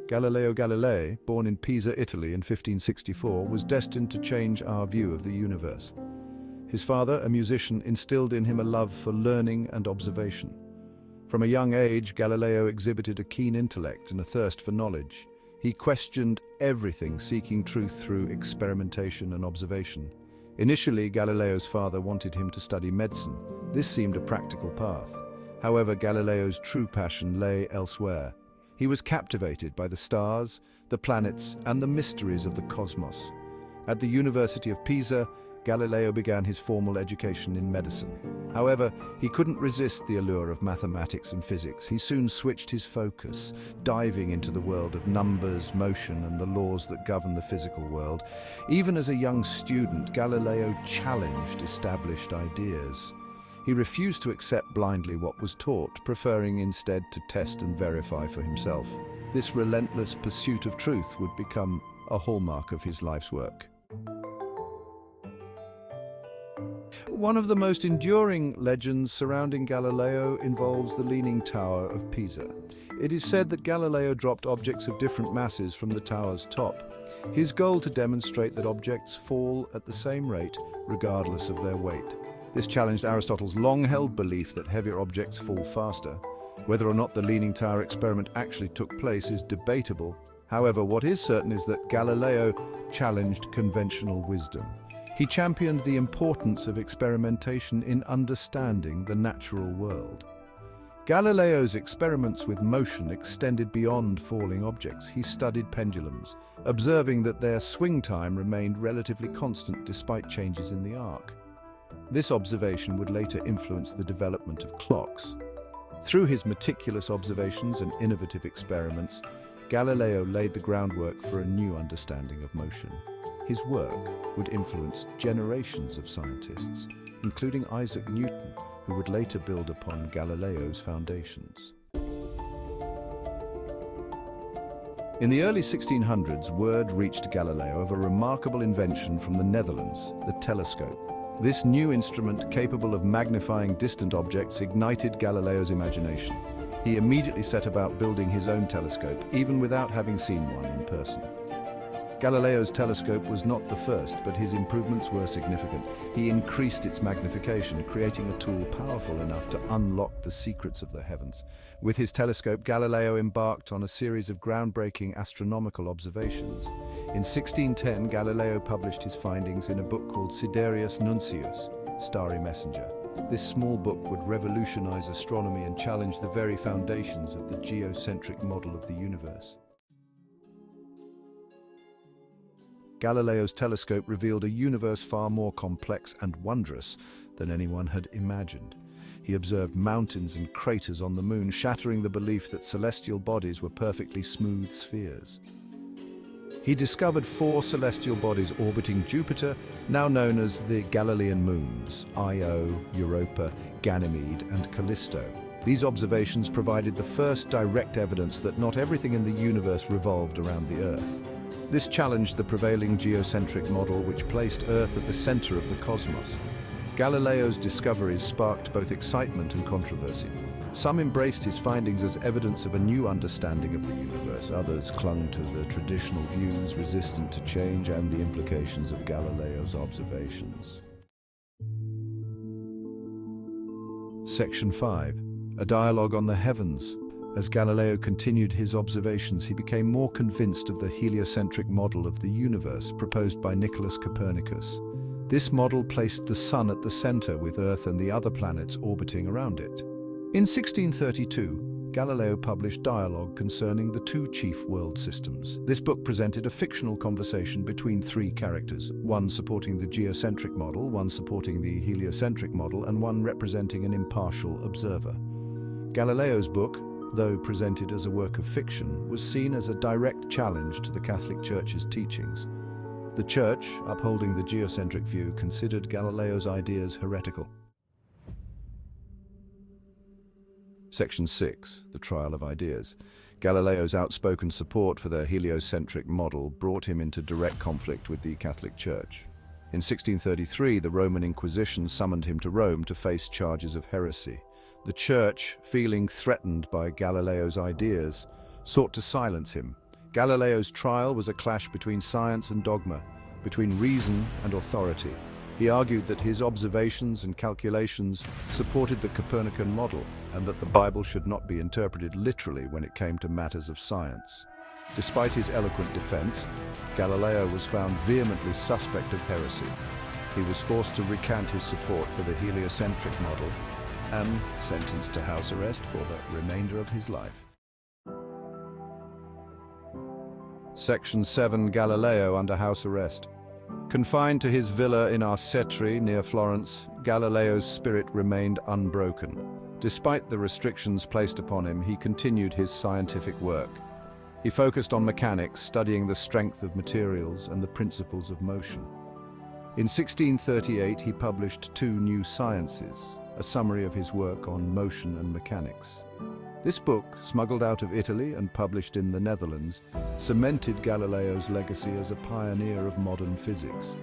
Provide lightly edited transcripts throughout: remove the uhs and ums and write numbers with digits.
Galileo Galilei, born in Pisa, Italy in 1564, was destined to change our view of the universe. His father, a musician, instilled in him a love for learning and observation. From a young age, Galileo exhibited a keen intellect and a thirst for knowledge. He questioned everything, seeking truth through experimentation and observation. Initially, Galileo's father wanted him to study medicine. This seemed a practical path. However, Galileo's true passion lay elsewhere. He was captivated by the stars, the planets, and the mysteries of the cosmos. At the University of Pisa, Galileo began his formal education in medicine. However, he couldn't resist the allure of mathematics and physics. He soon switched his focus, diving into the world of numbers, motion, and the laws that govern the physical world. Even as a young student, Galileo challenged established ideas. He refused to accept blindly what was taught, preferring instead to test and verify for himself. This relentless pursuit of truth would become a hallmark of his life's work. One of the most enduring legends surrounding Galileo involves the Leaning Tower of Pisa. It is said that Galileo dropped objects of different masses from the tower's top. His goal to demonstrate that objects fall at the same rate, regardless of their weight. This challenged Aristotle's long-held belief that heavier objects fall faster. Whether or not the Leaning Tower experiment actually took place is debatable. However, what is certain is that Galileo challenged conventional wisdom. He championed the importance of experimentation in understanding the natural world. Galileo's experiments with motion extended beyond falling objects. He studied pendulums, observing that their swing time remained relatively constant despite changes in the arc. This observation would later influence the development of clocks. Through his meticulous observations and innovative experiments, Galileo laid the groundwork for a new understanding of motion. His work would influence generations of scientists, including Isaac Newton, who would later build upon Galileo's foundations. In the early 1600s, word reached Galileo of a remarkable invention from the Netherlands, the telescope. This new instrument, capable of magnifying distant objects, ignited Galileo's imagination. He immediately set about building his own telescope, even without having seen one in person. Galileo's telescope was not the first, but his improvements were significant. He increased its magnification, creating a tool powerful enough to unlock the secrets of the heavens. With his telescope, Galileo embarked on a series of groundbreaking astronomical observations. In 1610, Galileo published his findings in a book called Sidereus Nuncius, Starry Messenger. This small book would revolutionize astronomy and challenge the very foundations of the geocentric model of the universe. Galileo's telescope revealed a universe far more complex and wondrous than anyone had imagined. He observed mountains and craters on the moon, shattering the belief that celestial bodies were perfectly smooth spheres. He discovered 4 celestial bodies orbiting Jupiter, now known as the Galilean moons, Io, Europa, Ganymede, and Callisto. These observations provided the first direct evidence that not everything in the universe revolved around the Earth. This challenged the prevailing geocentric model, which placed Earth at the center of the cosmos. Galileo's discoveries sparked both excitement and controversy. Some embraced his findings as evidence of a new understanding of the universe. Others clung to the traditional views, resistant to change and the implications of Galileo's observations. Section 5. A dialogue on the heavens. As Galileo continued his observations, he became more convinced of the heliocentric model of the universe proposed by Nicholas Copernicus. This model placed the Sun at the center, with Earth and the other planets orbiting around it. In 1632, Galileo published Dialogue concerning the 2 chief world systems. This book presented a fictional conversation between 3 characters, one supporting the geocentric model, one supporting the heliocentric model, and one representing an impartial observer. Galileo's book, though presented as a work of fiction, was seen as a direct challenge to the Catholic Church's teachings. The Church, upholding the geocentric view, considered Galileo's ideas heretical. Section 6. The Trial of Ideas. Galileo's outspoken support for the heliocentric model brought him into direct conflict with the Catholic Church. In 1633, the Roman Inquisition summoned him to Rome to face charges of heresy. The Church, feeling threatened by Galileo's ideas, sought to silence him. Galileo's trial was a clash between science and dogma, between reason and authority. He argued that his observations and calculations supported the Copernican model and that the Bible should not be interpreted literally when it came to matters of science. Despite his eloquent defense, Galileo was found vehemently suspect of heresy. He was forced to recant his support for the heliocentric model and sentenced to house arrest for the remainder of his life. Section 7. Galileo under house arrest. Confined to his villa in Arcetri near Florence, Galileo's spirit remained unbroken. Despite the restrictions placed upon him, he continued his scientific work. He focused on mechanics, studying the strength of materials and the principles of motion. In 1638, he published two new sciences, a summary of his work on motion and mechanics. This book, smuggled out of Italy and published in the Netherlands, cemented Galileo's legacy as a pioneer of modern physics.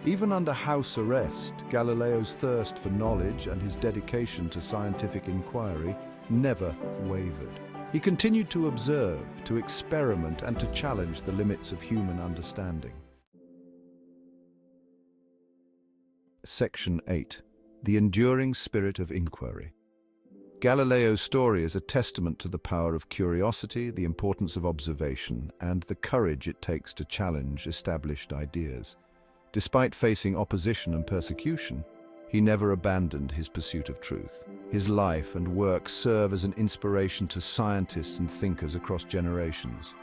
Even under house arrest, Galileo's thirst for knowledge and his dedication to scientific inquiry never wavered. He continued to observe, to experiment, and to challenge the limits of human understanding. Section 8. The enduring spirit of inquiry. Galileo's story is a testament to the power of curiosity, the importance of observation, and the courage it takes to challenge established ideas. Despite facing opposition and persecution, he never abandoned his pursuit of truth. His life and work serve as an inspiration to scientists and thinkers across generations.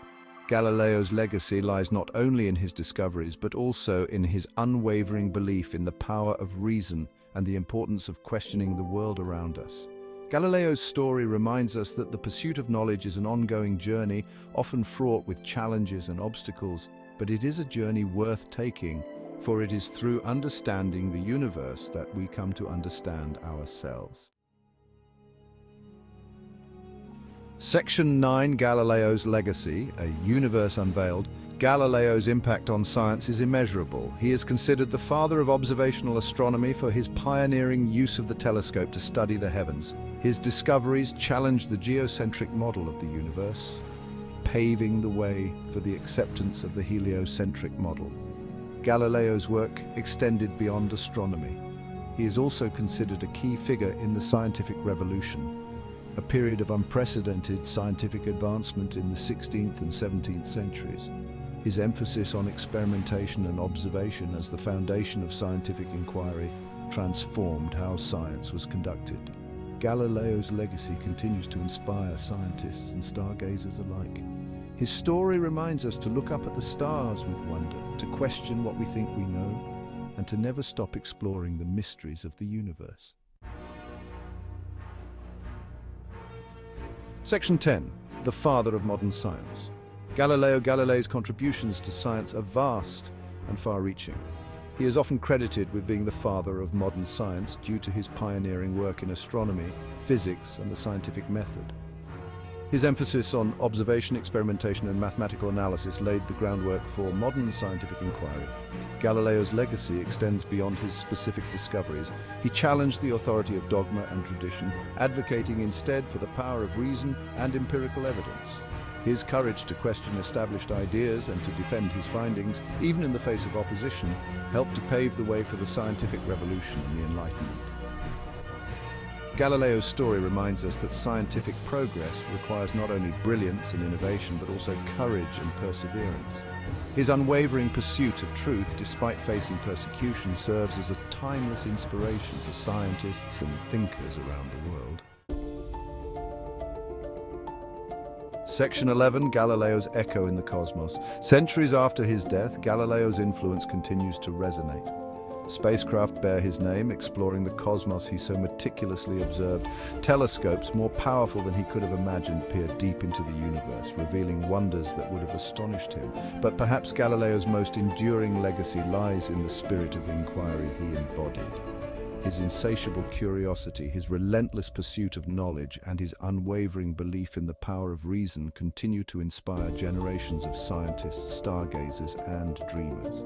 Galileo's legacy lies not only in his discoveries, but also in his unwavering belief in the power of reason and the importance of questioning the world around us. Galileo's story reminds us that the pursuit of knowledge is an ongoing journey, often fraught with challenges and obstacles, but it is a journey worth taking, for it is through understanding the universe that we come to understand ourselves. Section 9. Galileo's legacy, a universe unveiled. Galileo's impact on science is immeasurable. He is considered the father of observational astronomy for his pioneering use of the telescope to study the heavens. His discoveries challenged the geocentric model of the universe, paving the way for the acceptance of the heliocentric model. Galileo's work extended beyond astronomy. He is also considered a key figure in the scientific revolution, a period of unprecedented scientific advancement in the 16th and 17th centuries. His emphasis on experimentation and observation as the foundation of scientific inquiry transformed how science was conducted. Galileo's legacy continues to inspire scientists and stargazers alike. His story reminds us to look up at the stars with wonder, to question what we think we know, and to never stop exploring the mysteries of the universe. Section 10. The father of modern science. Galileo Galilei's contributions to science are vast and far-reaching. He is often credited with being the father of modern science due to his pioneering work in astronomy, physics, and the scientific method. His emphasis on observation, experimentation, and mathematical analysis laid the groundwork for modern scientific inquiry. Galileo's legacy extends beyond his specific discoveries. He challenged the authority of dogma and tradition, advocating instead for the power of reason and empirical evidence. His courage to question established ideas and to defend his findings, even in the face of opposition, helped to pave the way for the scientific revolution and the Enlightenment. Galileo's story reminds us that scientific progress requires not only brilliance and innovation, but also courage and perseverance. His unwavering pursuit of truth, despite facing persecution, serves as a timeless inspiration for scientists and thinkers around the world. Section 11. Galileo's echo in the cosmos. Centuries after his death, Galileo's influence continues to resonate. Spacecraft bear his name, exploring the cosmos he so meticulously observed. Telescopes, more powerful than he could have imagined, peer deep into the universe, revealing wonders that would have astonished him. But perhaps Galileo's most enduring legacy lies in the spirit of inquiry he embodied. His insatiable curiosity, his relentless pursuit of knowledge, and his unwavering belief in the power of reason continue to inspire generations of scientists, stargazers, and dreamers.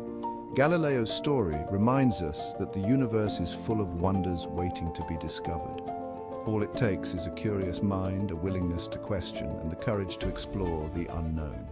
Galileo's story reminds us that the universe is full of wonders waiting to be discovered. All it takes is a curious mind, a willingness to question, and the courage to explore the unknown.